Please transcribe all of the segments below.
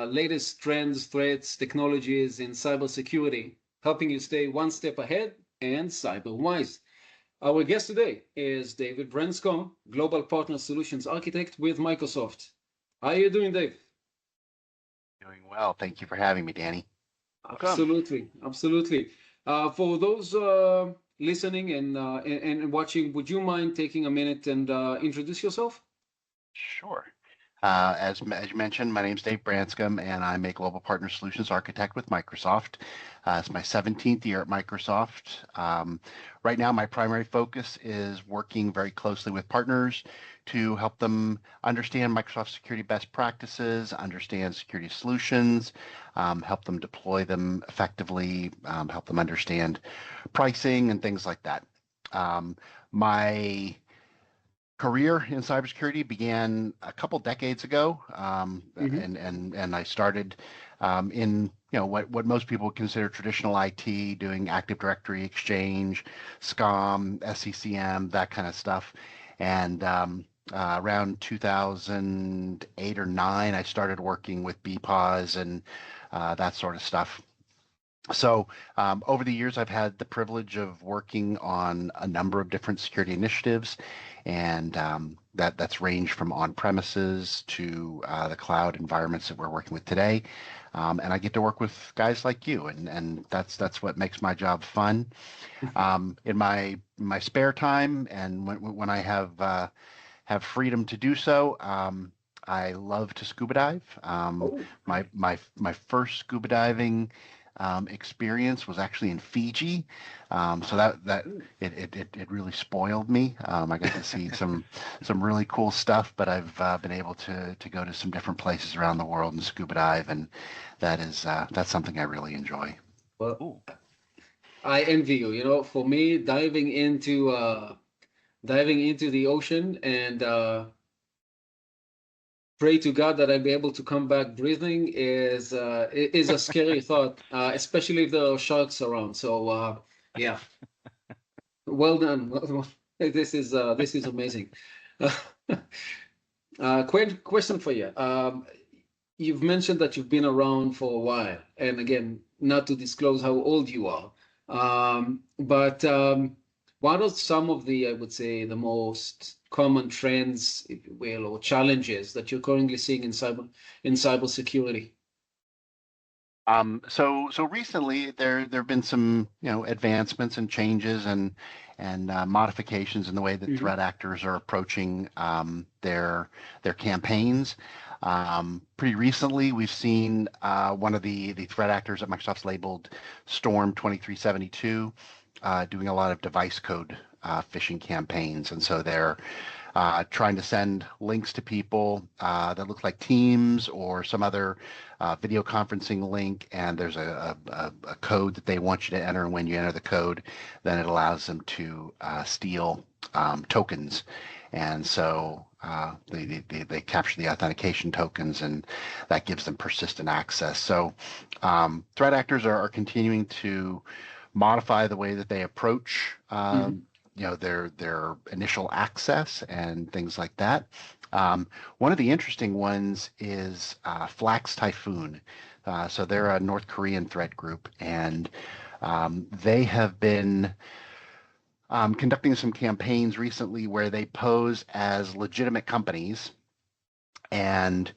latest trends, threats, technologies in cybersecurity, helping you stay one step ahead and cyber wise. Our guest today is David Branscome, Global Partner Solutions Architect with Microsoft. How are you doing, Dave? Doing well. Thank you for having me, Danny. Welcome. Absolutely, absolutely. For those listening and watching, would you mind taking a minute and introduce yourself? Sure. As you mentioned, my name's Dave Branscome, and I'm a Global Partner Solutions Architect with Microsoft. It's my 17th year at Microsoft. Right now, my primary focus is working very closely with partners to help them understand Microsoft security best practices, understand security solutions, help them deploy them effectively, help them understand pricing and things like that. My career in cybersecurity began a couple decades ago, Mm-hmm. and I started in what most people would consider traditional IT, doing Active Directory, Exchange, SCOM, SCCM, that kind of stuff. And around 2008 or 9, I started working with BPOS and that sort of stuff. So over the years, I've had the privilege of working on a number of different security initiatives, and that's ranged from on-premises to the cloud environments that we're working with today. And I get to work with guys like you, and that's what makes my job fun. In my spare time, and when I have freedom to do so, I love to scuba dive. Oh, My first scuba diving experience was actually in Fiji. So that it really spoiled me. I got to see some really cool stuff, but I've been able to go to some different places around the world and scuba dive, and that's something I really enjoy. well, Ooh. I envy you. You know, for me, diving into the ocean and pray to God that I'll be able to come back breathing is a scary thought, especially if there are sharks around. So yeah, well done. This is amazing. Question for you. You've mentioned that you've been around for a while, and again, not to disclose how old you are, but what are some of the, I would say, the most common trends, if you will, or challenges that you're currently seeing in cybersecurity? So recently there have been some advancements and changes and modifications in the way that Hmm. threat actors are approaching their campaigns. Pretty recently, we've seen one of the threat actors that Microsoft's labeled Storm 2372 doing a lot of device code phishing campaigns, and so they're trying to send links to people that look like Teams or some other video conferencing link, and there's a code that they want you to enter. And when you enter the code, then it allows them to steal tokens. And so they capture the authentication tokens, and that gives them persistent access. So threat actors are continuing to modify the way that they approach Hmm. their initial access and things like that. One of the interesting ones is Flax Typhoon. So they're a North Korean threat group, and they have been conducting some campaigns recently where they pose as legitimate companies and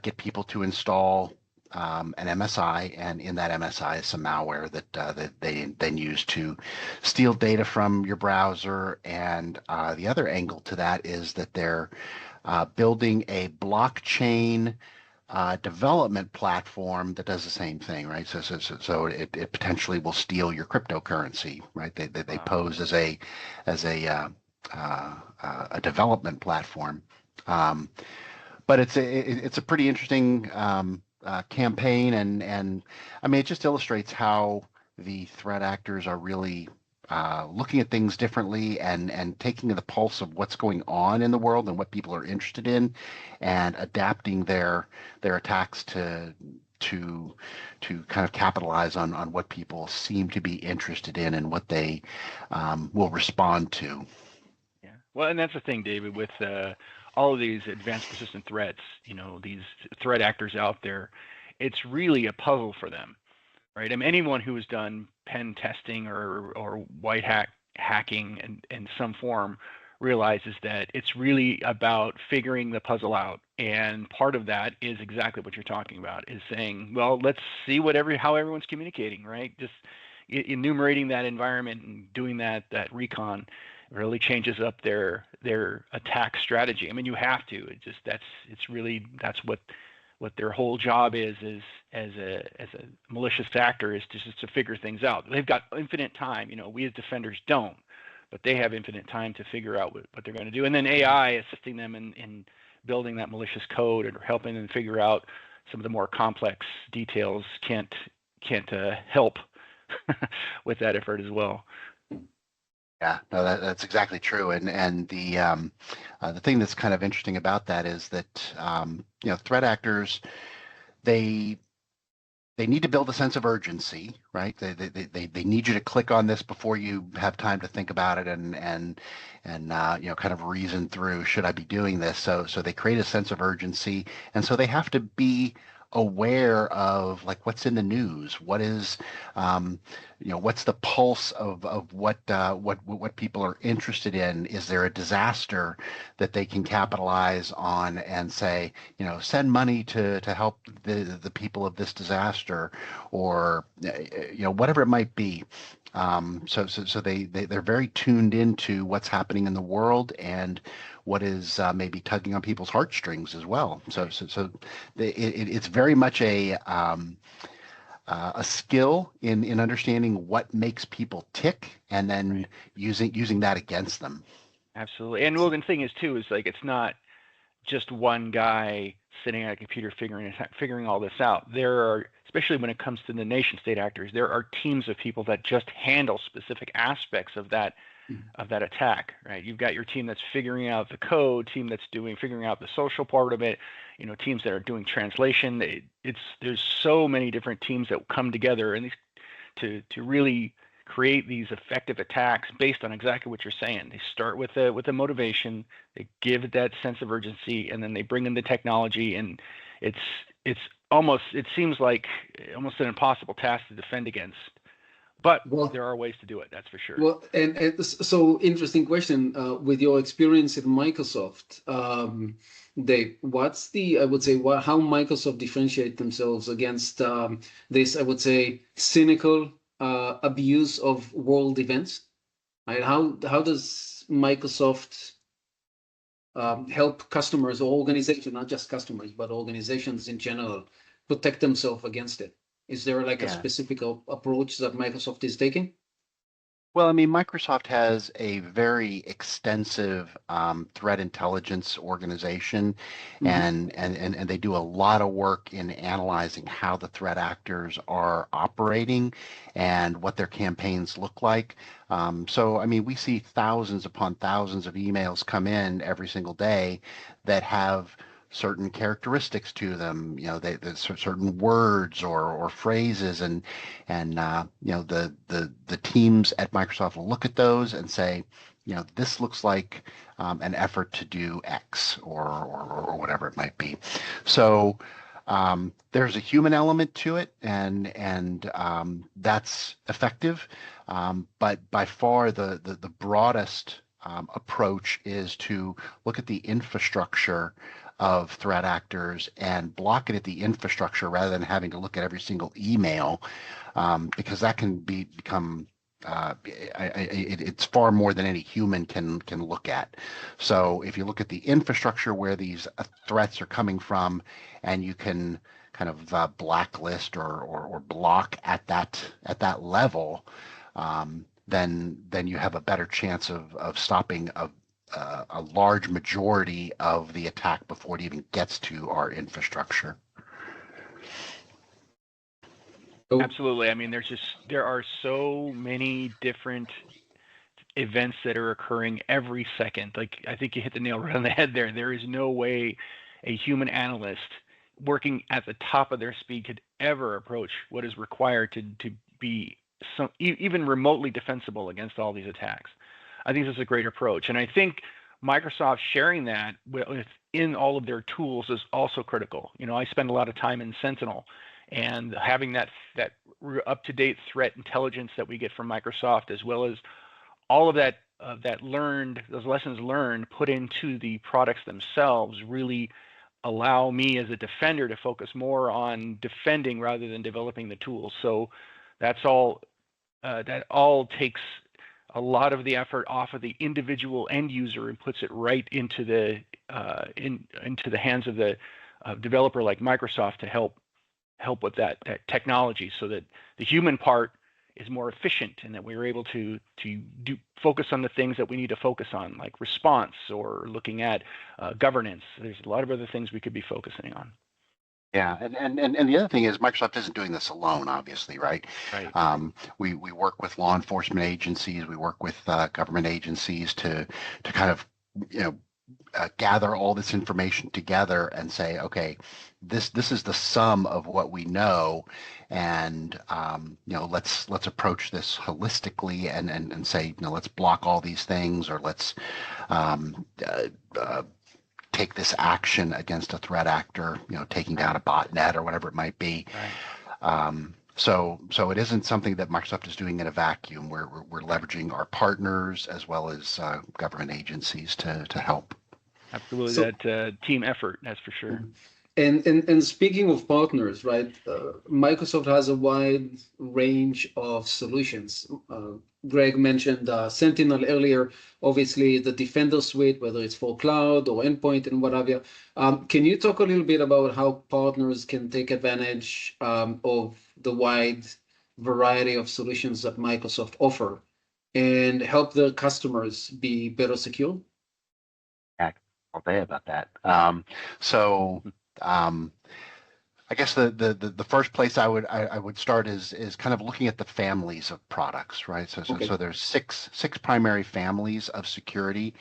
get people to install an MSI, and in that MSI is some malware that they then use to steal data from your browser. And the other angle to that is that they're building a blockchain development platform that does the same thing, right? So it potentially will steal your cryptocurrency, right? They Wow. pose as a development platform. Um, but it's a pretty interesting campaign, and I mean it just illustrates how the threat actors are really looking at things differently and taking the pulse of what's going on in the world and what people are interested in, and adapting their attacks to to kind of capitalize on what people seem to be interested in and what they will respond to. Yeah. Well, and that's the thing, David, with all of these advanced persistent threats, these threat actors out there. it's really a puzzle for them, right? I mean, anyone who has done pen testing or white hacking in some form realizes that it's really about figuring the puzzle out. And part of that is exactly what you're talking about, is saying, well, let's see how everyone's communicating, right? Just enumerating that environment and doing that recon really changes up their attack strategy. I mean, you have to. That's what their whole job is as a malicious actor, is just to figure things out. They've got infinite time. We as defenders don't, but they have infinite time to figure out what they're going to do. And then AI assisting them in building that malicious code or helping them figure out some of the more complex details can't help with that effort as well. Yeah, no, that's exactly true. And the thing that's kind of interesting about that is that threat actors, they need to build a sense of urgency, right? They need you to click on this before you have time to think about it and kind of reason through, should I be doing this? So they create a sense of urgency, and so they have to be aware of like what's in the news, what is what's the pulse of what people are interested in. Is there a disaster that they can capitalize on and say, send money to help the people of this disaster, or whatever it might be. So they're very tuned into what's happening in the world and what is maybe tugging on people's heartstrings as well. So it's very much a skill in understanding what makes people tick, and then using that against them. Absolutely. And well, the thing is too, is like, it's not just one guy sitting at a computer figuring all this out. There are, especially when it comes to the nation state actors, there are teams of people that just handle specific aspects of that attack, right? You've got your team that's figuring out the code, team that's figuring out the social part of it, teams that are doing translation. There's so many different teams that come together and to really create these effective attacks based on exactly what you're saying. They start with a motivation, they give it that sense of urgency, and then they bring in the technology, and it seems like almost an impossible task to defend against. But there are ways to do it, that's for sure. Well, and so interesting question. With your experience at Microsoft, Dave, what's I would say, how Microsoft differentiate themselves against this, I would say, cynical abuse of world events? Right? How does Microsoft help customers or organizations, not just customers, but organizations in general, protect themselves against it? Is there like a specific approach that Microsoft is taking? Well, I mean, Microsoft has a very extensive threat intelligence organization, and they do a lot of work in analyzing how the threat actors are operating and what their campaigns look like. So, I mean, we see thousands upon thousands of emails come in every single day that have certain characteristics to them, there's certain words or phrases, and the teams at Microsoft will look at those and say, this looks like an effort to do X or whatever it might be. So there's a human element to it, and that's effective. But by far the broadest approach is to look at the infrastructure of threat actors and block it at the infrastructure rather than having to look at every single email, because that can become it's far more than any human can look at. So if you look at the infrastructure where these threats are coming from, and you can kind of blacklist or block at that level, then you have a better chance of stopping a large majority of the attack before it even gets to our infrastructure. Absolutely. I mean, there are so many different events that are occurring every second. Like, I think you hit the nail right on the head there. There is no way a human analyst working at the top of their speed could ever approach what is required to be even remotely defensible against all these attacks. I think this is a great approach. And I think Microsoft sharing that within all of their tools is also critical. I spend a lot of time in Sentinel, and having that up-to-date threat intelligence that we get from Microsoft, as well as all of those lessons learned put into the products themselves, really allow me as a defender to focus more on defending rather than developing the tools. So that's all. That all takes a lot of the effort off of the individual end user and puts it right into the into the hands of the developer like Microsoft to help with that technology, so that the human part is more efficient and that we're able to focus on the things that we need to focus on, like response or looking at governance. There's a lot of other things we could be focusing on. Yeah, and the other thing is Microsoft isn't doing this alone, obviously, right? Right. We work with law enforcement agencies, we work with government agencies to kind of, gather all this information together and say, okay, this is the sum of what we know, and let's approach this holistically and say, let's block all these things, or let's take this action against a threat actor, taking down a botnet or whatever it might be. Right. So it isn't something that Microsoft is doing in a vacuum. We're leveraging our partners as well as government agencies to help. Absolutely, So- that team effort, that's for sure. And speaking of partners, right? Microsoft has a wide range of solutions. Greg mentioned Sentinel earlier. Obviously, the Defender suite, whether it's for cloud or endpoint and what have you. Can you talk a little bit about how partners can take advantage of the wide variety of solutions that Microsoft offer and help their customers be better secure? All day about that. I guess the first place I would start is kind of looking at the families of products, right? So there's six primary families of security.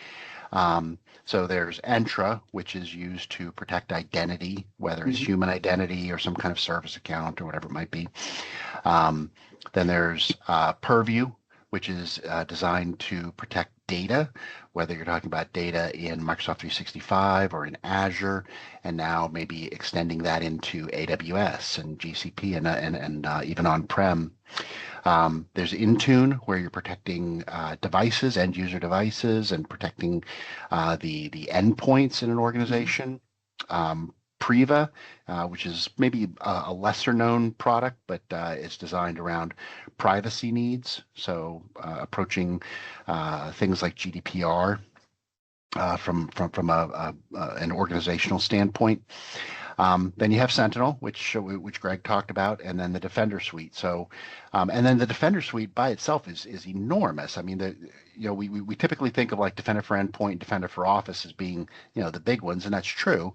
So there's Entra, which is used to protect identity, whether it's human identity or some kind of service account or whatever it might be. Then there's Purview, which is designed to protect data, whether you're talking about data in Microsoft 365 or in Azure, and now maybe extending that into AWS and GCP and even on-prem. There's Intune, where you're protecting devices, end-user devices, and protecting the endpoints in an organization. Priva, which is maybe a lesser-known product, but it's designed around privacy needs, so approaching things like GDPR from an organizational standpoint. Then you have Sentinel, which Greg talked about, and then the Defender suite. So, and then the Defender suite by itself is enormous. I mean, we typically think of like Defender for Endpoint, Defender for Office as being the big ones, and that's true.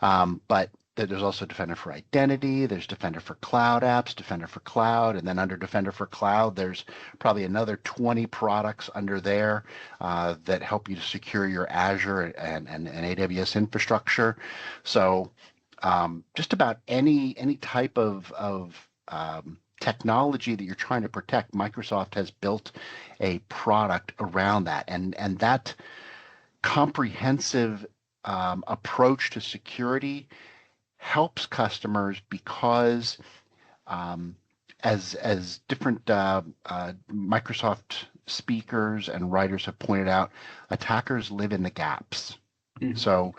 But there's also Defender for Identity, there's Defender for Cloud Apps, Defender for Cloud, and then under Defender for Cloud, there's probably another 20 products under there that help you to secure your Azure and AWS infrastructure. So just about any type of technology that you're trying to protect, Microsoft has built a product around that, and that comprehensive approach to security helps customers because as different Microsoft speakers and writers have pointed out, attackers live in the gaps. So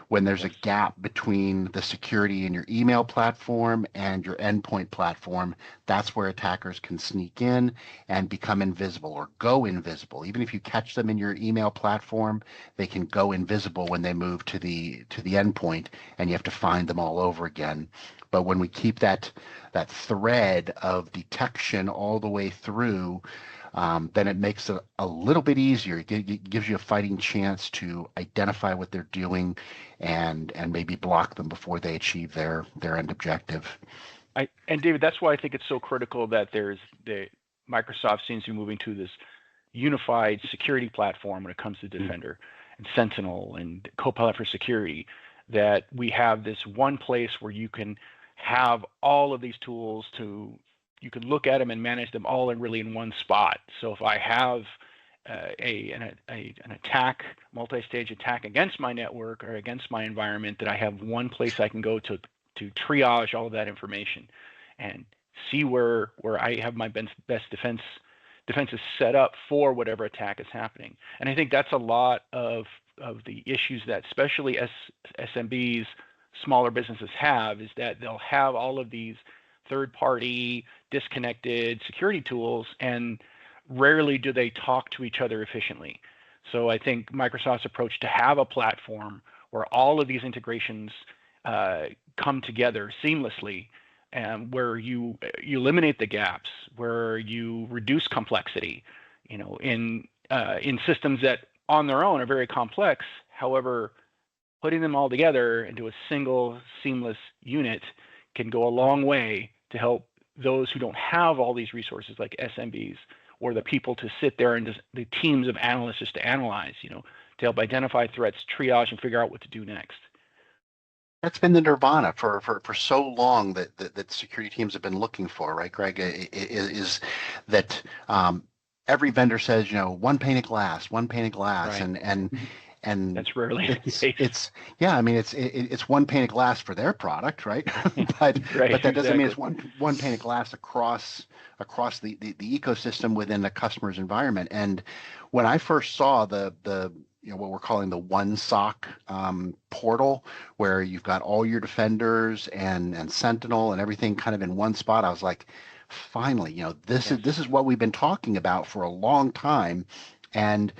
when there's a gap between the security in your email platform and your endpoint platform, that's where attackers can sneak in and become invisible or go invisible. Even if you catch them in your email platform, they can go invisible when they move to the endpoint, and you have to find them all over again. But when we keep that thread of detection all the way through, then it makes it a little bit easier. It gives you a fighting chance to identify what they're doing and maybe block them before they achieve their end objective. And David, that's why I think it's so critical that Microsoft seems to be moving to this unified security platform when it comes to Defender and Sentinel and Copilot for Security, that we have this one place where you can have all of these tools you can look at them and manage them all in one spot. So if I have an attack, multi-stage attack against my network or against my environment, that I have one place I can go to to triage all of that information and see where I have my best defenses set up for whatever attack is happening. And I think that's a lot of the issues that especially SMBs, smaller businesses have, is that they'll have all of these third-party disconnected security tools, and rarely do they talk to each other efficiently. So I think Microsoft's approach to have a platform where all of these integrations come together seamlessly, and where you eliminate the gaps, where you reduce complexity, in systems that on their own are very complex. However, putting them all together into a single seamless unit can go a long way to help those who don't have all these resources like SMBs, or the people to sit there and the teams of analysts just to analyze, to help identify threats, triage, and figure out what to do next. That's been the nirvana for so long that security teams have been looking for, right, Greg? Is that every vendor says, one pane of glass, Right. and that's rarely the case. It's one pane of glass for their product, right? but right, but that doesn't exactly. mean it's one pane of glass across the ecosystem within the customer's environment. And when I first saw the what we're calling the one SOC portal, where you've got all your defenders and Sentinel and everything kind of in one spot, I was like, finally, this is what we've been talking about for a long time. And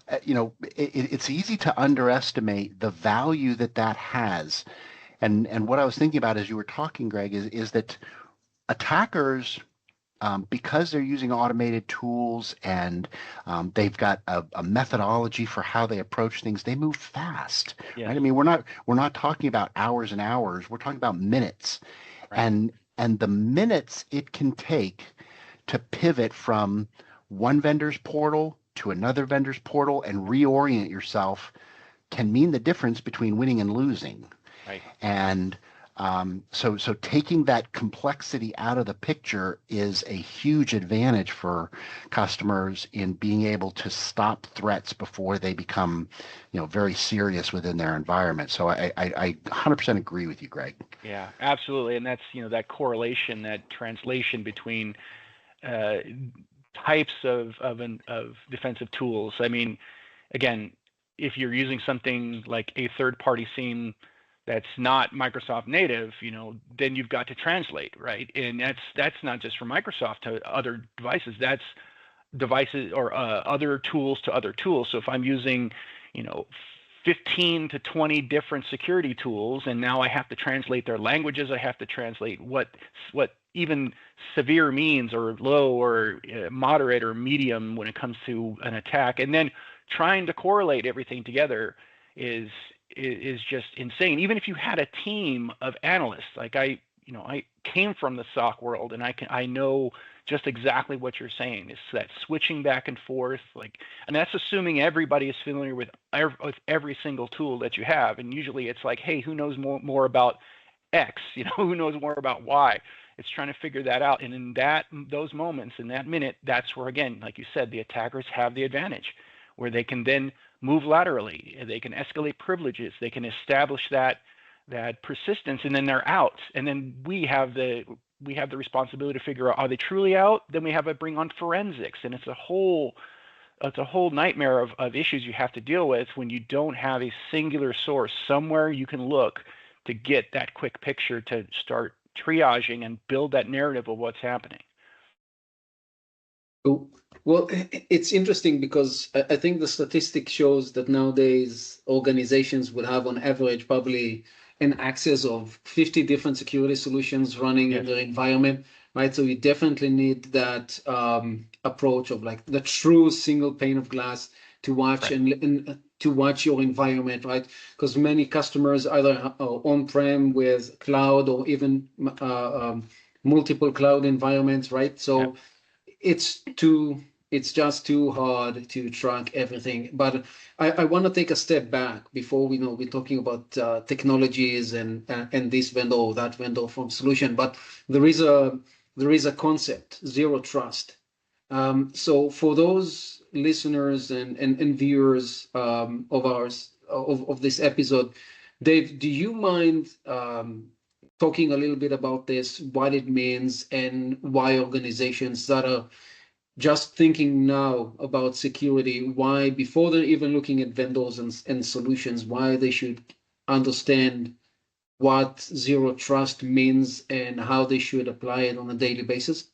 it's easy to underestimate the value that has. And what I was thinking about as you were talking, Greg, is that attackers, because they're using automated tools and they've got a methodology for how they approach things, they move fast. Yes. Right? I mean, we're not talking about hours and hours. We're talking about minutes. Right. And the minutes it can take to pivot from one vendor's portal to another vendor's portal and reorient yourself can mean the difference between winning and losing. Right. And so taking that complexity out of the picture is a huge advantage for customers in being able to stop threats before they become, very serious within their environment. So I 100% agree with you, Greg. Yeah, absolutely. And that's, that correlation, that translation between types of defensive tools. I mean, again, if you're using something like a third-party SIEM that's not Microsoft native, then you've got to translate, right? And that's not just from Microsoft to other devices. That's devices or other tools to other tools. So if I'm using, 15 to 20 different security tools, and now I have to translate their languages, I have to translate what even severe means, or low, or moderate, or medium when it comes to an attack, and then trying to correlate everything together is just insane. Even if you had a team of analysts, like I came from the SOC world, and I know just exactly what you're saying. It's that switching back and forth, and that's assuming everybody is familiar with every single tool that you have. And usually it's like, hey, who knows more about X? Who knows more about Y? It's trying to figure that out. And in those moments, in that minute, that's where, again, like you said, the attackers have the advantage, where they can then move laterally. They can escalate privileges. They can establish that persistence, and then they're out. And then we have the responsibility to figure out, are they truly out? Then we have to bring on forensics, and it's a whole nightmare of issues you have to deal with when you don't have a singular source somewhere you can look to get that quick picture to start triaging and build that narrative of what's happening. Well, it's interesting because I think the statistic shows that nowadays organizations would have on average probably an access of 50 different security solutions running in their environment, right? So you definitely need that approach of like the true single pane of glass to watch and to watch your environment, right? Because many customers either are on-prem with cloud or even multiple cloud environments, right? So it's just too hard to track everything. But I want to take a step back before we're talking about technologies and this vendor or that vendor from solution. But there is a concept, zero trust. So for those listeners and viewers of ours of this episode, Dave, do you mind talking a little bit about this, what it means, and why organizations that are just thinking now about security, why before they're even looking at vendors and solutions, why they should understand what zero trust means and how they should apply it on a daily basis?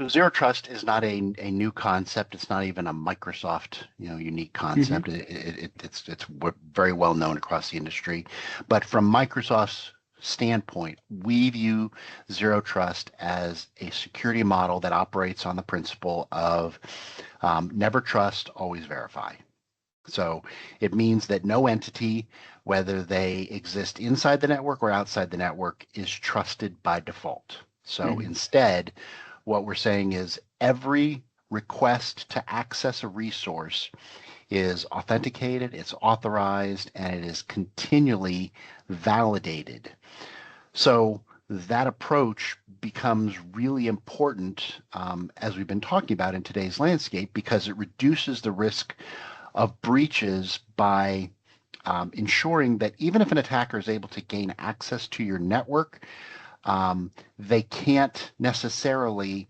So zero trust is not a new concept. It's not even a Microsoft unique concept. It's very well known across the industry. But from Microsoft's standpoint, we view zero trust as a security model that operates on the principle of never trust, always verify. So it means that no entity, whether they exist inside the network or outside the network, is trusted by default. So instead, what we're saying is every request to access a resource is authenticated, it's authorized, and it is continually validated. So that approach becomes really important, as we've been talking about in today's landscape, because it reduces the risk of breaches by ensuring that even if an attacker is able to gain access to your network, they can't necessarily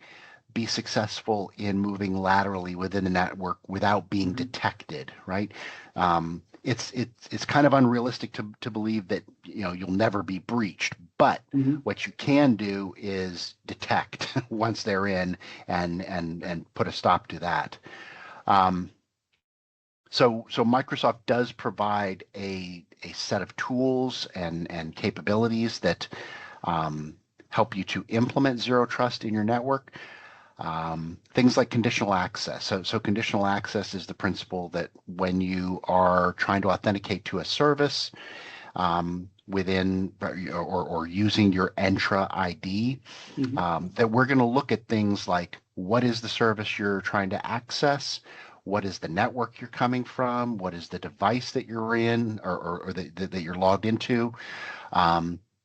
be successful in moving laterally within the network without being detected, right? It's kind of unrealistic to believe that you'll never be breached, but what you can do is detect once they're in and put a stop to that. So Microsoft does provide a set of tools and capabilities that help you to implement zero trust in your network. Things like conditional access. So conditional access is the principle that when you are trying to authenticate to a service within or using your Entra ID, that we're going to look at things like what is the service you're trying to access, what is the network you're coming from, what is the device that you're in or that you're logged into.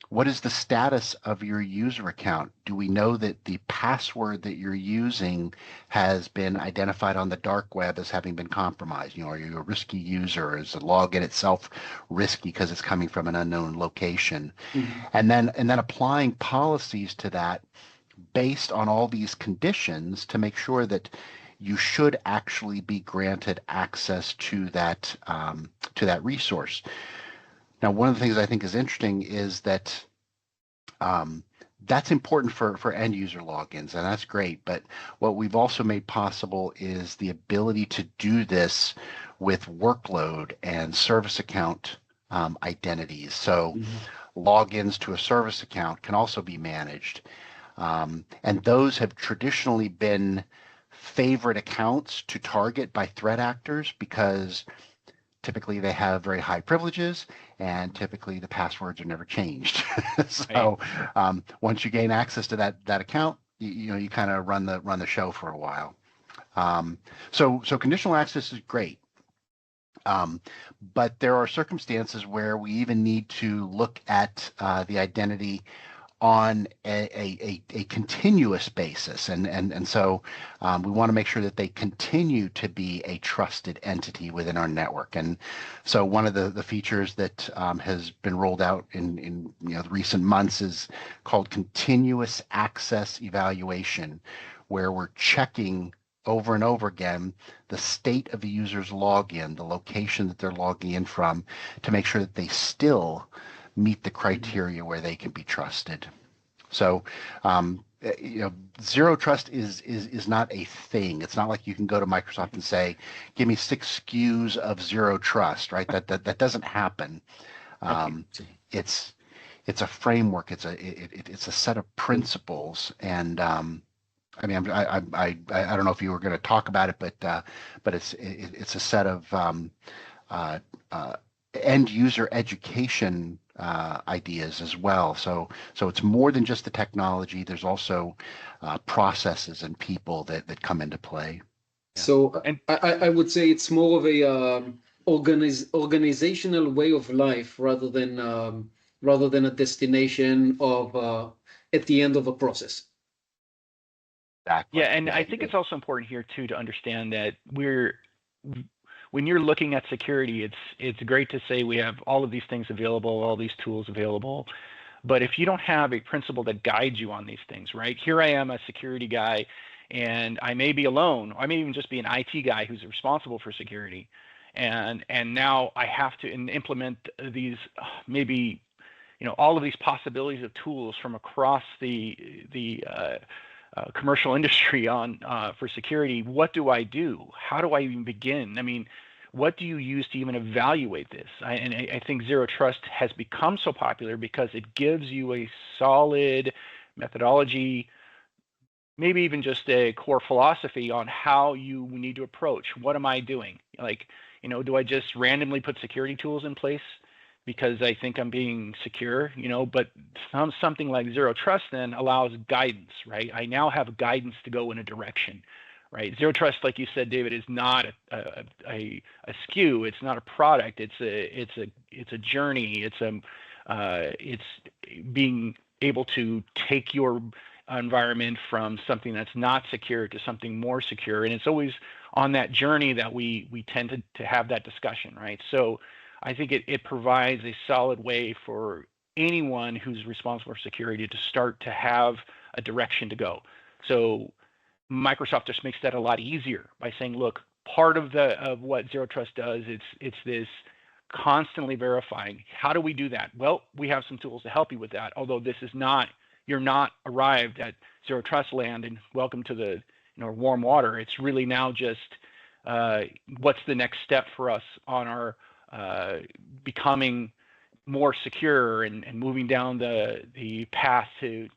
What is the status of your user account? Do we know that the password that you're using has been identified on the dark web as having been compromised? Are you a risky user? Is the login itself risky because it's coming from an unknown location? And then applying policies to that based on all these conditions to make sure that you should actually be granted access to that resource. Now, one of the things I think is interesting is that that's important for end user logins, and that's great. But what we've also made possible is the ability to do this with workload and service account identities. So logins to a service account can also be managed. And those have traditionally been favorite accounts to target by threat actors because typically they have very high privileges and typically the passwords are never changed. So once you gain access to that account, you kind of run the show for a while. So conditional access is great. But there are circumstances where we even need to look at the identity on a continuous basis. And so we want to make sure that they continue to be a trusted entity within our network. And so one of the features that has been rolled out in the recent months is called continuous access evaluation, where we're checking over and over again the state of the user's login, the location that they're logging in from, to make sure that they still meet the criteria where they can be trusted. So, zero trust is not a thing. It's not like you can go to Microsoft and say, "Give me 6 SKUs of zero trust," right? That doesn't happen. It's a framework. It's a set of principles, and I mean, I don't know if you were going to talk about it, but it's a set of end user education ideas as well. So it's more than just the technology. There's also processes and people that come into play. So I would say it's more of a organizational way of life rather than a destination of at the end of a process. Exactly. Yeah, and I think it's also important here too to understand that when you're looking at security, it's great to say we have all of these things available, all these tools available. But if you don't have a principle that guides you on these things, right? Here I am, a security guy, and I may be alone. I may even just be an IT guy who's responsible for security. And now I have to implement these maybe, all of these possibilities of tools from across the commercial industry on for security. What do I do? How do I even begin? I mean, what do you use to even evaluate this? I think Zero Trust has become so popular because it gives you a solid methodology, maybe even just a core philosophy on how you need to approach. What am I doing? Like, do I just randomly put security tools in place because I think I'm being secure? But something like Zero Trust then allows guidance, right? I now have guidance to go in a direction, right? Zero Trust, like you said, David, is not a SKU. It's not a product. It's a journey. It's being able to take your environment from something that's not secure to something more secure, and it's always on that journey that we tend to have that discussion, right? So I think it provides a solid way for anyone who's responsible for security to start to have a direction to go. So Microsoft just makes that a lot easier by saying, look, part of what Zero Trust does, it's this constantly verifying. How do we do that? Well, we have some tools to help you with that, although you're not arrived at Zero Trust land and welcome to the warm water. It's really now just what's the next step for us on our becoming more secure and moving down the path to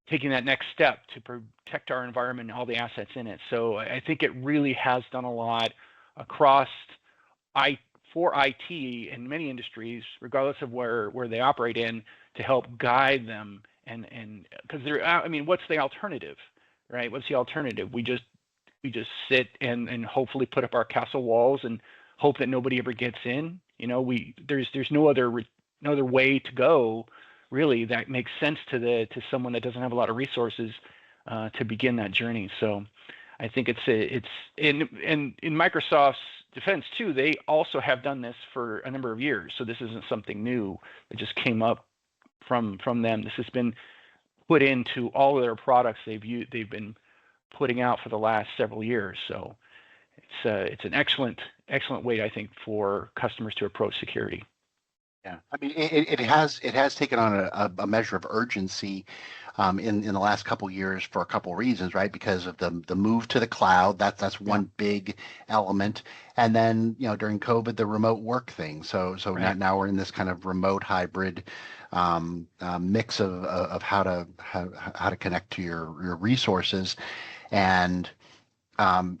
taking that next step to protect our environment and all the assets in it. So I think it really has done a lot across for IT in many industries, regardless of where they operate in, to help guide them. And because what's the alternative, right? What's the alternative? We just sit and hopefully put up our castle walls and hope that nobody ever gets in. There's no other way to go, really, that makes sense to someone that doesn't have a lot of resources to begin that journey. So I think it's in Microsoft's defense too. They also have done this for a number of years, so this isn't something new that just came up from them. This has been put into all of their products they've been putting out for the last several years. So it's an excellent way, I think, for customers to approach security. Yeah, I mean, it has taken on a measure of urgency in the last couple years for a couple reasons, right? Because of the move to the cloud, that's one big element, and then during COVID, the remote work thing. So right. now we're in this kind of remote hybrid mix of how to connect to your resources, and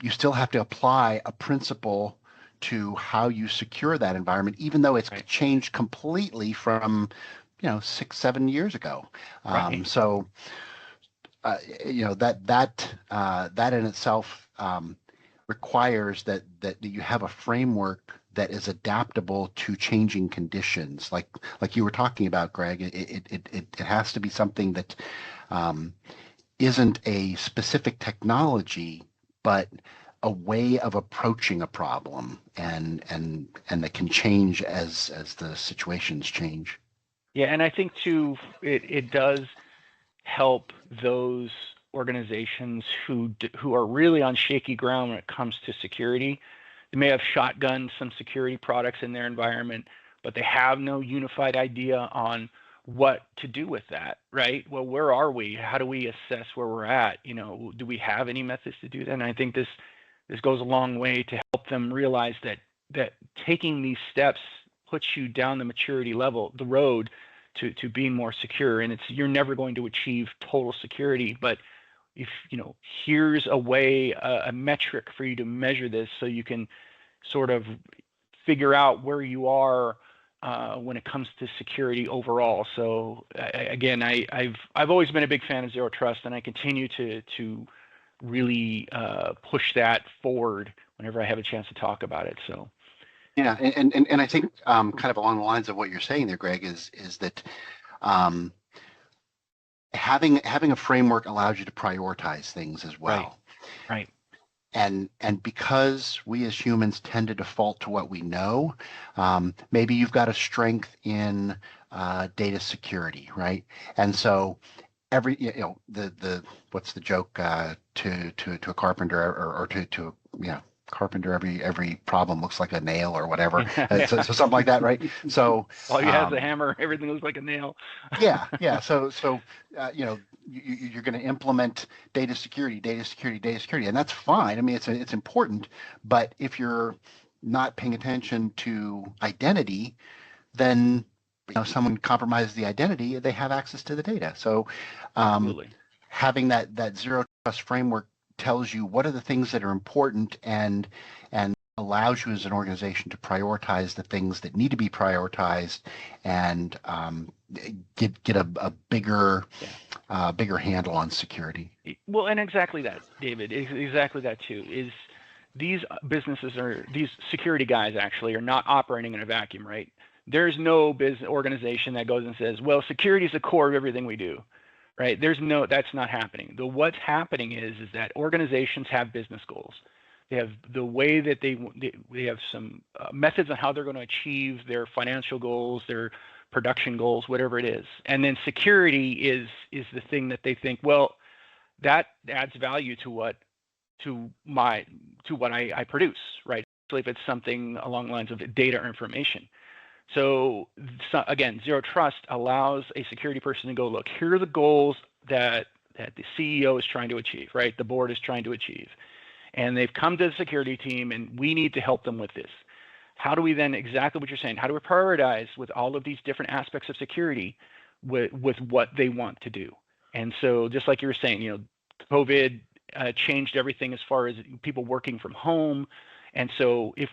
you still have to apply a principle to how you secure that environment, even though it's changed completely from 6-7 years ago. Right. So that in itself requires that you have a framework that is adaptable to changing conditions, like you were talking about, Greg. It has to be something that isn't a specific technology, but a way of approaching a problem, and that can change as the situations change. Yeah, and I think too, it does help those organizations who are really on shaky ground when it comes to security. They may have shotgunned some security products in their environment, but they have no unified idea on what to do with that, right? Well, where are we? How do we assess where we're at? Do we have any methods to do that? And I think this goes a long way to help them realize that taking these steps puts you down the maturity level, the road to being more secure. And you're never going to achieve total security, but if here's a way, a metric for you to measure this, so you can sort of figure out where you are when it comes to security overall. So again, I've always been a big fan of Zero Trust, and I continue to really push that forward whenever I have a chance to talk about it. So yeah, and I think kind of along the lines of what you're saying there, Greg, is that having a framework allows you to prioritize things as well. Right. and because we as humans tend to default to what we know, maybe you've got a strength in data security, right? And so every the what's the joke to a carpenter or to carpenter, every problem looks like a nail or whatever. So something like that, right? So all you have is a hammer, everything looks like a nail. yeah. So you're going to implement data security, and that's fine. I mean, it's important, but if you're not paying attention to identity, then someone compromises the identity, they have access to the data. So Absolutely. Having that zero trust framework tells you what are the things that are important and allows you as an organization to prioritize the things that need to be prioritized and get a bigger bigger handle on security. Well, and exactly that, David, exactly that too, is these businesses these security guys actually are not operating in a vacuum, right? There's no business organization that goes and says, well, security is the core of everything we do, right? That's not happening. What's happening is that organizations have business goals. They have the way that they have some methods on how they're going to achieve their financial goals, their production goals, whatever it is. And then security is the thing that they think, well, that adds value to what I produce, right? Especially if it's something along the lines of data or information. So again, zero trust allows a security person to go, look, here are the goals that the CEO is trying to achieve, right? The board is trying to achieve. And they've come to the security team and we need to help them with this. How do we then, exactly what you're saying, how do we prioritize with all of these different aspects of security with what they want to do? And so just like you were saying, COVID changed everything as far as people working from home. And so if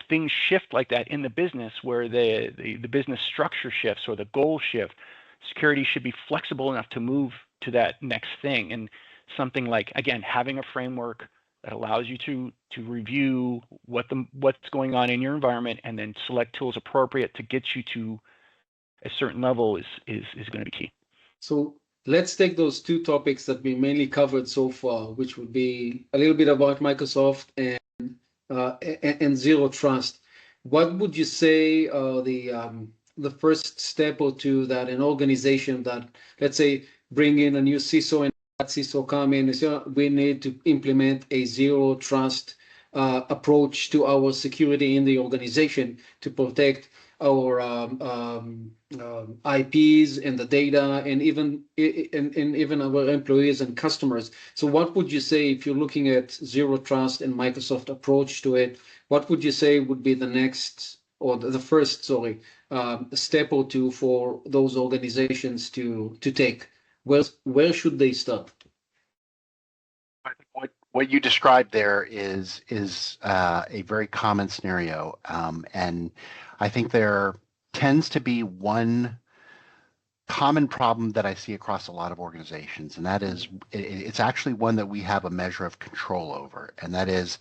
things shift like that in the business where the business structure shifts or the goal shift, security should be flexible enough to move to that next thing. And something like, again, having a framework that allows you to review what's going on in your environment and then select tools appropriate to get you to a certain level is going to be key. So let's take those two topics that we mainly covered so far, which would be a little bit about Microsoft and zero trust. What would you say are the first step or two that an organization that, let's say, bring in a new CISO and that CISO come in and say, we need to implement a zero trust approach to our security in the organization to protect our IPs and the data and even our employees and customers. So what would you say if you're looking at zero trust and Microsoft approach to it? What would you say would be the next or the first, step or two for those organizations to take? Where should they start? I think what you described there is a very common scenario, and I think there tends to be one common problem that I see across a lot of organizations, and that is it's actually one that we have a measure of control over, and that is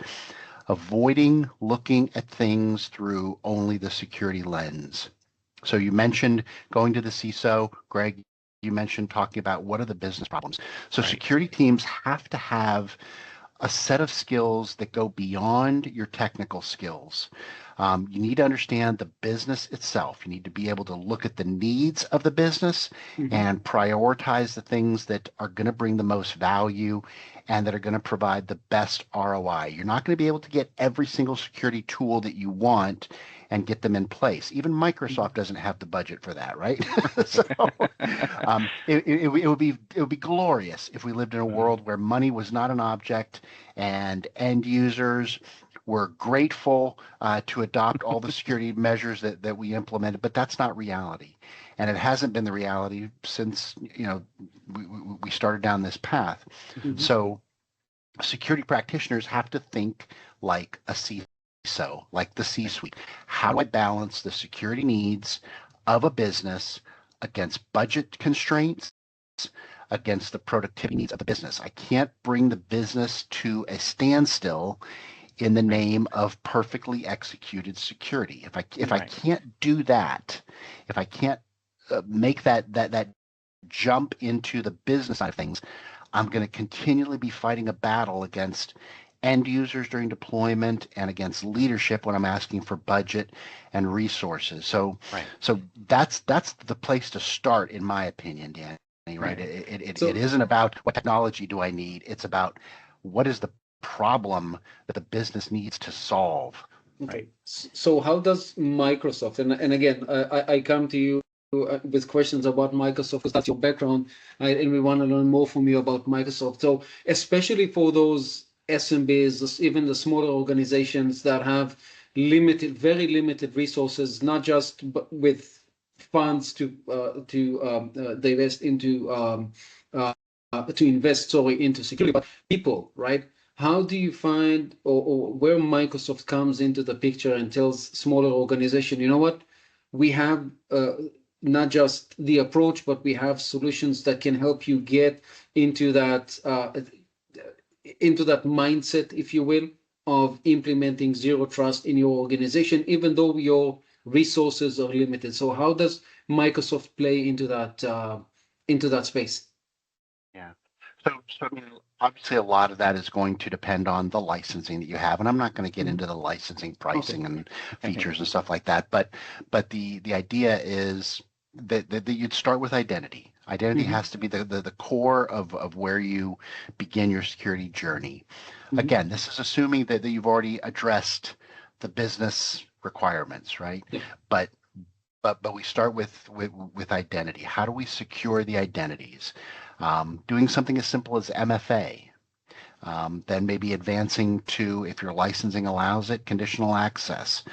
avoiding looking at things through only the security lens. So you mentioned going to the CISO, Greg. You mentioned talking about what are the business problems. So security teams have to have a set of skills that go beyond your technical skills. You need to understand the business itself. You need to be able to look at the needs of the business and prioritize the things that are going to bring the most value and that are going to provide the best ROI. You're not going to be able to get every single security tool that you want and get them in place. Even Microsoft doesn't have the budget for that, right? So it would be glorious if we lived in a world where money was not an object and end users were grateful to adopt all the security measures that we implemented, but that's not reality. And it hasn't been the reality since we started down this path. So security practitioners have to think like a CISO, like the C-suite. How do I balance the security needs of a business against budget constraints, against the productivity needs of the business? I can't bring the business to a standstill in the name of perfectly executed security. If I can't do that, if I can't make that jump into the business side of things, I'm going to continually be fighting a battle against end users during deployment and against leadership when I'm asking for budget and resources. So, Right. so that's the place to start, in my opinion, Danny. Right? It So, isn't about what technology do I need. It's about what is the problem that the business needs to solve. okay. So how does Microsoft, and again, I come to you with questions about Microsoft because that's your background, right? And we want to learn more from you about Microsoft. So especially for those SMBs, even the smaller organizations that have limited, very limited resources, not just with funds to divest into to invest, sorry, into security, but people, right? How do you find or where Microsoft comes into the picture and tells smaller organization, you know what, we have not just the approach, but we have solutions that can help you get into that mindset, if you will, of implementing zero trust in your organization, even though your resources are limited. So how does Microsoft play into that space? Yeah. So I mean, obviously, a lot of that is going to depend on the licensing that you have, and I'm not going to get Mhm. into the licensing Okay. pricing and features and stuff like that. But the idea is that you'd start with identity. Identity Mhm. has to be the core of where you begin your security journey. Mhm. Again, this is assuming that you've already addressed the business requirements, right? Yeah. But but we start with identity. How do we secure the identities? Doing something as simple as MFA, then maybe advancing to, if your licensing allows it, conditional access,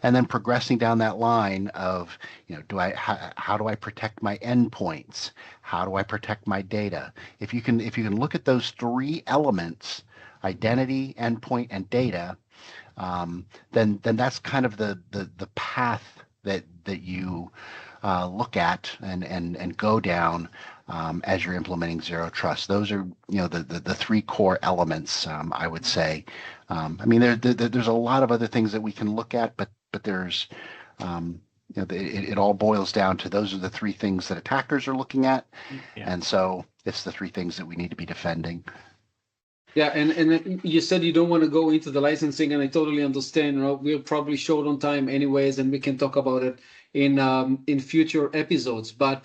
and then progressing down that line of, how do I protect my endpoints? How do I protect my data? If you can look at those three elements, identity, endpoint, and data, then that's kind of the path that you look at and go down as you're implementing zero trust. Those are the three core elements, I would say. I mean, there's a lot of other things that we can look at, but there's it all boils down to those are the three things that attackers are looking at, Yeah. and so it's the three things that we need to be defending. Yeah, and you said you don't want to go into the licensing, and I totally understand. You know, we're probably short on time anyways, and we can talk about it in future episodes. But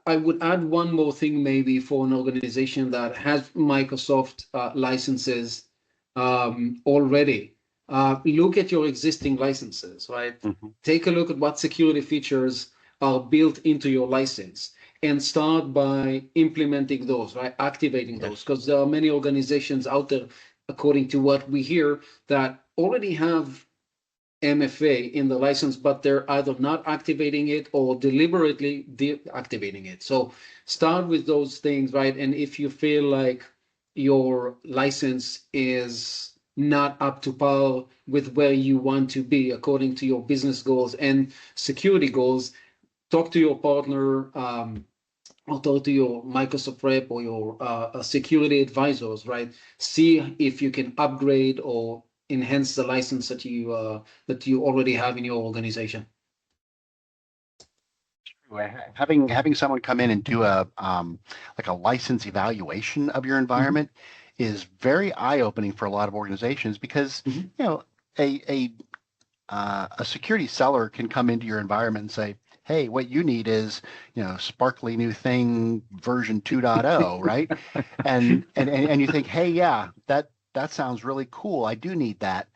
I would add one more thing maybe for an organization that has Microsoft licenses already. Look at your existing licenses, right? Mm-hmm. Take a look at what security features are built into your license and start by implementing those, right? Activating those, Yes. because there are many organizations out there, according to what we hear, that already have MFA in the license, but they're either not activating it or deliberately deactivating it. So start with those things, right? And if you feel like your license is not up to par with where you want to be according to your business goals and security goals, talk to your partner, or talk to your Microsoft rep or your security advisors, right? See if you can upgrade or enhance the license that you already have in your organization. Having someone come in and do a like a license evaluation of your Mhm. environment is very eye-opening for a lot of organizations because Mhm. a security seller can come into your environment and say, hey, what you need is, sparkly new thing version 2.0, right? And you think, hey, yeah, that sounds really cool. I do need that,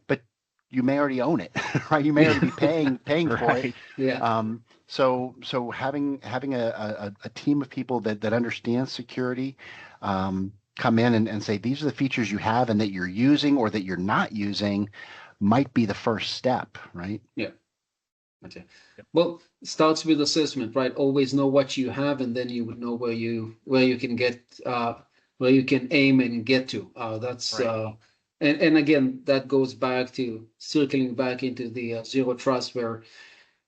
but you may already own it, right? You may already be paying for it. Right. Yeah. So having a team of people that understand security come in and say these are the features you have and that you're using or that you're not using might be the first step, right? Yeah. Okay. Well, it starts with assessment, right? Always know what you have, and then you would know where you can get where you can aim and get to. That's Right. and again that goes back to circling back into the zero trust, where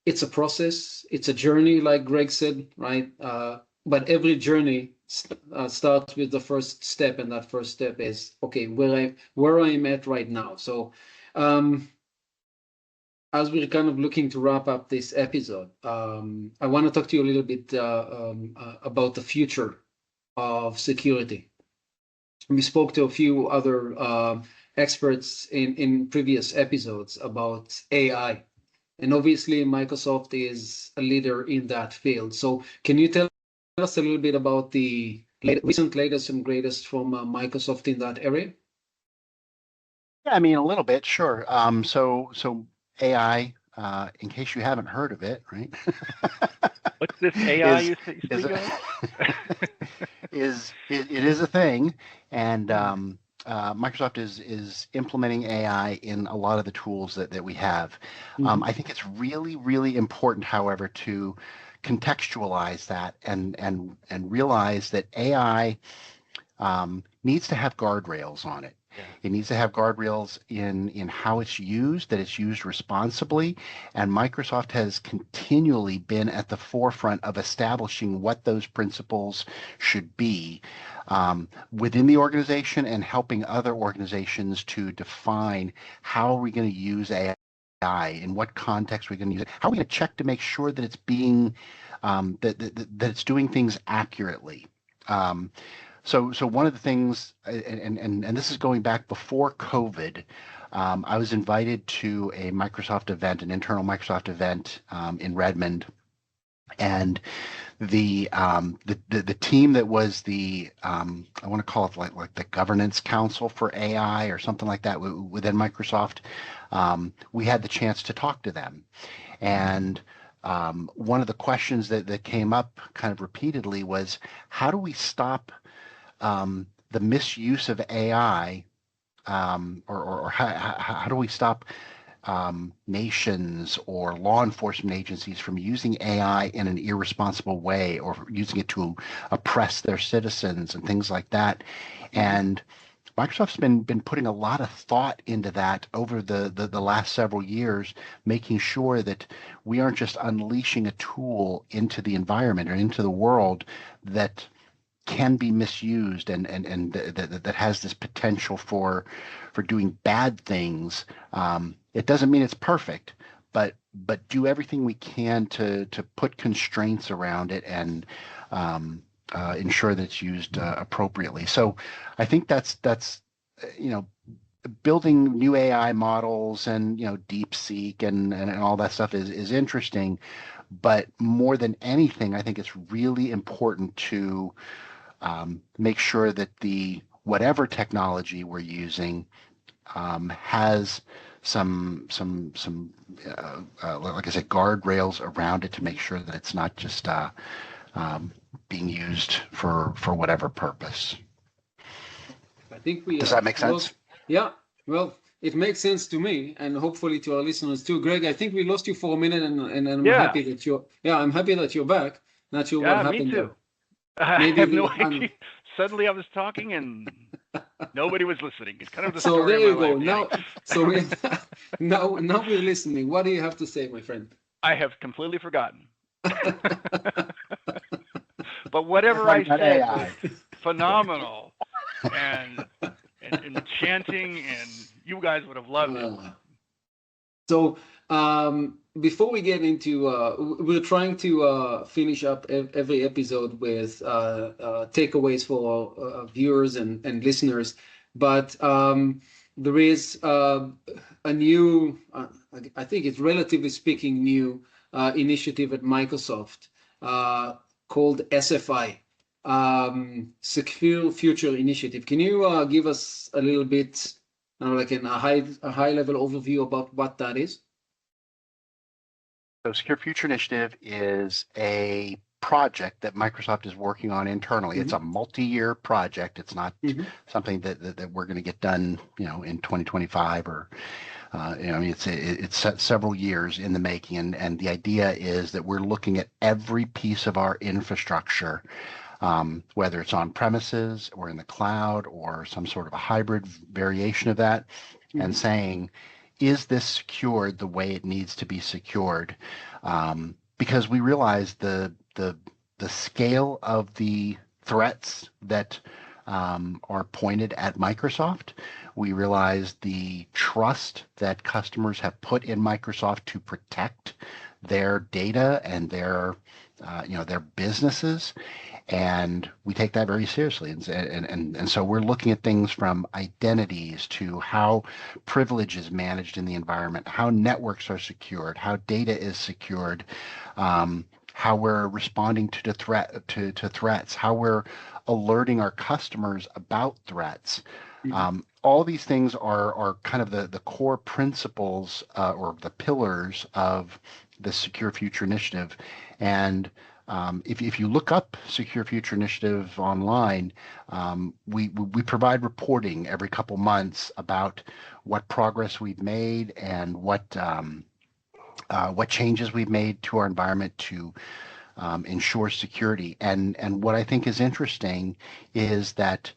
it's a process, it's a journey, like Greg said, right? But every journey starts with the first step, and that first step is okay, where I'm at right now. So. Um, as we're kind of looking to wrap up this episode, I want to talk to you a little bit about the future of security. we spoke to a few other experts in previous episodes about AI. And obviously, Microsoft is a leader in that field. So can you tell us a little bit about the recent latest and greatest from Microsoft in that area? Yeah, I mean, a little bit, sure. So AI, in case you haven't heard of it, right? What's this AI is you is speak of? it is a thing, and Microsoft is implementing AI in a lot of the tools that we have. I think it's really, really important, however, to contextualize that and realize that AI needs to have guardrails on it. Yeah. It needs to have guardrails in how it's used, that it's used responsibly, and Microsoft has continually been at the forefront of establishing what those principles should be within the organization and helping other organizations to define how are we going to use AI, in what context we're going to use it, how are we going to check to make sure that it's being that it's doing things accurately. So one of the things, and this is going back before COVID, I was invited to a Microsoft event, an internal Microsoft event in Redmond, and the team that was the I want to call it like the governance council for AI or something like that within Microsoft. We had the chance to talk to them, and one of the questions that came up kind of repeatedly was, how do we stop the misuse of AI, or how do we stop nations or law enforcement agencies from using AI in an irresponsible way, or using it to oppress their citizens and things like that? And Microsoft's been putting a lot of thought into that over the last several years, making sure that we aren't just unleashing a tool into the environment or into the world that can be misused and that has this potential for doing bad things. It doesn't mean it's perfect, but do everything we can to put constraints around it and ensure that it's used appropriately. So I think that's building new AI models and DeepSeek and all that stuff is interesting, but more than anything, I think it's really important to make sure that the whatever technology we're using has some like I said, guardrails around it to make sure that it's not just being used for whatever purpose. I think we Does that make sense? Yeah, well, it makes sense to me, and hopefully to our listeners too. Greg, I think we lost you for a minute, and I'm happy that I'm happy that you're back. Not sure what happened me too. there. Maybe I have no idea. Suddenly I was talking and nobody was listening. It's kind of the story there you of my go. life. Now we're listening. What do you have to say, my friend? I have completely forgotten. But whatever I said was phenomenal and enchanting, and you guys would have loved it. So before we get into, we're trying to finish up every episode with takeaways for our viewers and listeners. But there is a new, I think it's relatively speaking new initiative at Microsoft called SFI, Secure Future Initiative. Can you give us a little bit, like a high level overview about what that is? So Secure Future Initiative is a project that Microsoft is working on internally. It's a multi-year project. It's not something that we're going to get done, in 2025 or, it's several years in the making. And the idea is that we're looking at every piece of our infrastructure, whether it's on premises or in the cloud or some sort of a hybrid variation of that, and saying, is this secured the way it needs to be secured? Because we realize the scale of the threats that are pointed at Microsoft. We realize the trust that customers have put in Microsoft to protect their data and their their businesses, and we take that very seriously. And so we're looking at things from identities to how privilege is managed in the environment, how networks are secured, how data is secured, how we're responding to threats, how we're alerting our customers about threats. All these things are kind of the core principles or the pillars of the Secure Future Initiative. And if you look up Secure Future Initiative online, we provide reporting every couple months about what progress we've made and what changes we've made to our environment to ensure security. And what I think is interesting is that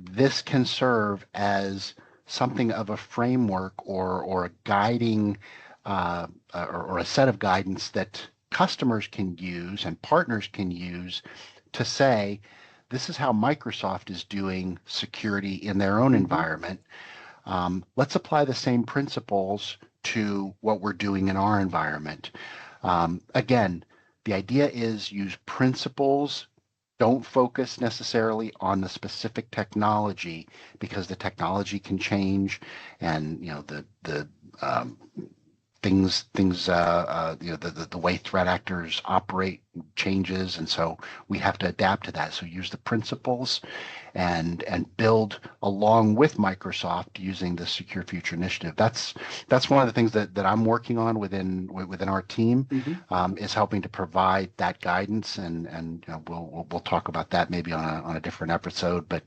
this can serve as something of a framework or a guiding or a set of guidance that customers can use and partners can use to say, this is how Microsoft is doing security in their own environment. Let's apply the same principles to what we're doing in our environment. Again, the idea is use principles. Don't focus necessarily on the specific technology, because the technology can change, and the things the way threat actors operate changes, and so we have to adapt to that. So use the principles and build along with Microsoft using the Secure Future Initiative. That's one of the things that I'm working on within our team, is helping to provide that guidance, and we'll talk about that maybe on a different episode. But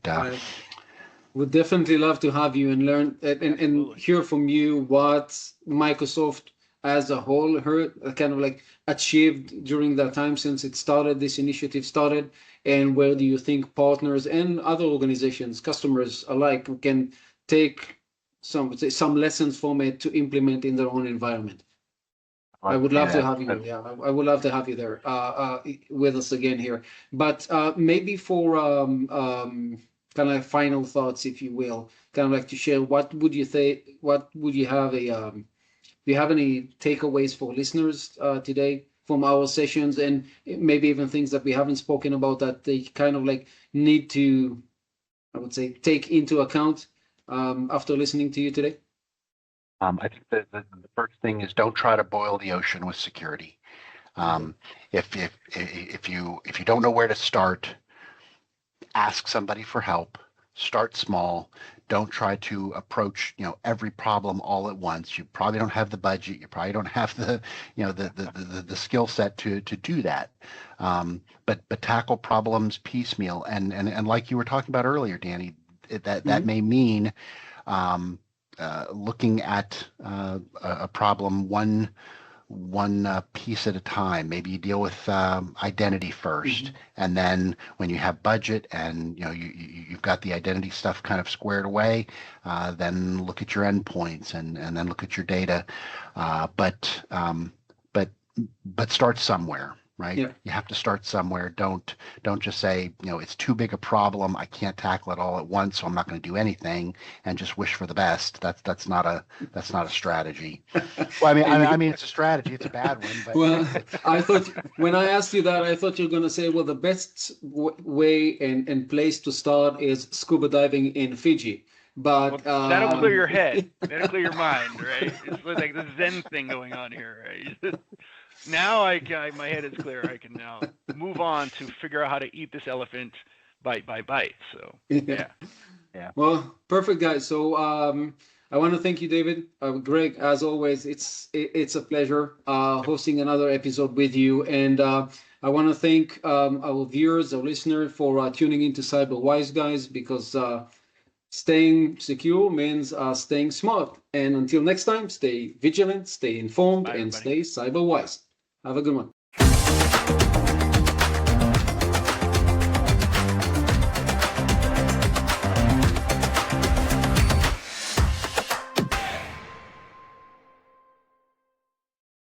would definitely love to have you and learn and hear from you what Microsoft as a whole kind of like achieved during that time since this initiative started, and where do you think partners and other organizations, customers alike, can take some lessons from it to implement in their own environment. I would love to have you. Yeah, I would love to have you there with us again here. But maybe for kind of like final thoughts, if you will, kind of like to share, what would you say? What would you have do you have any takeaways for listeners today from our sessions, and maybe even things that we haven't spoken about that they kind of like need to, I would say, take into account after listening to you today? I think the first thing is, don't try to boil the ocean with security. If you don't know where to start, ask somebody for help. Start small. Don't try to approach every problem all at once. You probably don't have the budget. You probably don't have the the skill set to do that. But tackle problems piecemeal. And like you were talking about earlier, Danny, that may mean looking at a problem one piece at a time. Maybe you deal with identity first, and then when you have budget and you've got the identity stuff kind of squared away, then look at your endpoints and then look at your data. But start somewhere. Right? Yeah. You have to start somewhere. Don't just say, it's too big a problem, I can't tackle it all at once, so I'm not going to do anything, and just wish for the best. That's not a strategy. Well, I mean, it's a strategy. It's a bad one. But well, I thought when I asked you that, I thought you were going to say, well, the best way and place to start is scuba diving in Fiji. But that'll clear your head. That'll clear your mind, right? It's like the Zen thing going on here, right? Now my head is clear. I can now move on to figure out how to eat this elephant bite by bite. So yeah. Well, perfect, guys. So I want to thank you, David. Greg, as always, it's a pleasure hosting another episode with you. And I want to thank our viewers, our listeners, for tuning into Cyber Wise Guys, because staying secure means staying smart. And until next time, stay vigilant, stay informed, and stay cyber wise. Have a good one.